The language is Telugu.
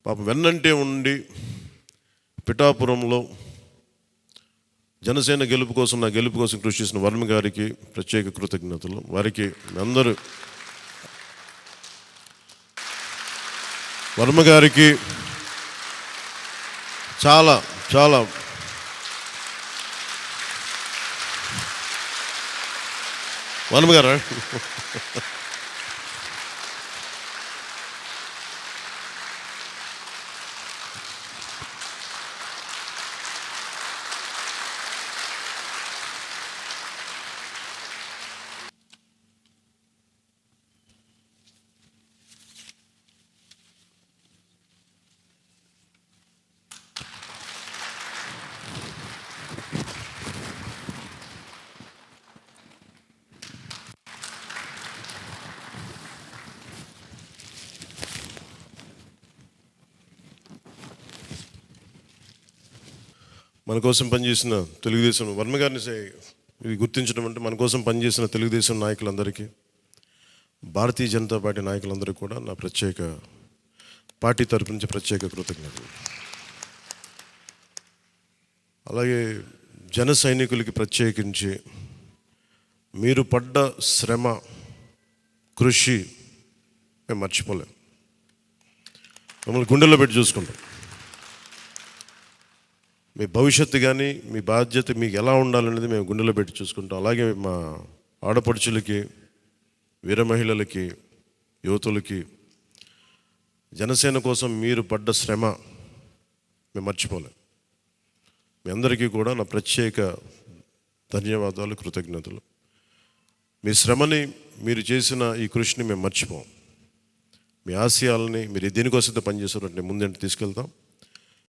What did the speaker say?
పాపం వెన్నంటే ఉండి పిఠాపురంలో జనసేన గెలుపు కోసం, నా గెలుపు కోసం కృషి చేసిన వర్మ గారికి ప్రత్యేక కృతజ్ఞతలు. వారికి అందరూ వర్మ గారికి చాలా చాలా వర్మ గారా మన కోసం పనిచేసిన తెలుగుదేశం వర్మ గారిని ఇది గుర్తించడం అంటే మన కోసం పనిచేసిన తెలుగుదేశం నాయకులందరికీ, భారతీయ జనతా పార్టీ నాయకులందరికీ కూడా నా ప్రత్యేక పార్టీ తరపు నుంచి ప్రత్యేక కృతజ్ఞతలు. అలాగే జన సైనికులకి ప్రత్యేకించి మీరు పడ్డ శ్రమ, కృషి మేము మర్చిపోలేం. మమ్మల్ని గుండెల్లో పెట్టి చూసుకుంటాం. మీ భవిష్యత్తు కానీ మీ బాధ్యత మీకు ఎలా ఉండాలనేది మేము గుండెలో పెట్టి చూసుకుంటాం. అలాగే మా ఆడపడుచులకి, వీర మహిళలకి, యువతులకి జనసేన కోసం మీరు పడ్డ శ్రమ మేము మర్చిపోలేం. మీ అందరికీ కూడా నా ప్రత్యేక ధన్యవాదాలు, కృతజ్ఞతలు. మీ శ్రమని, మీరు చేసిన ఈ కృషిని మేము మర్చిపోం. మీ ఆశయాలని మీరు దేనికోసం పనిచేస్తారంటే ముందంటే తీసుకెళ్తాం.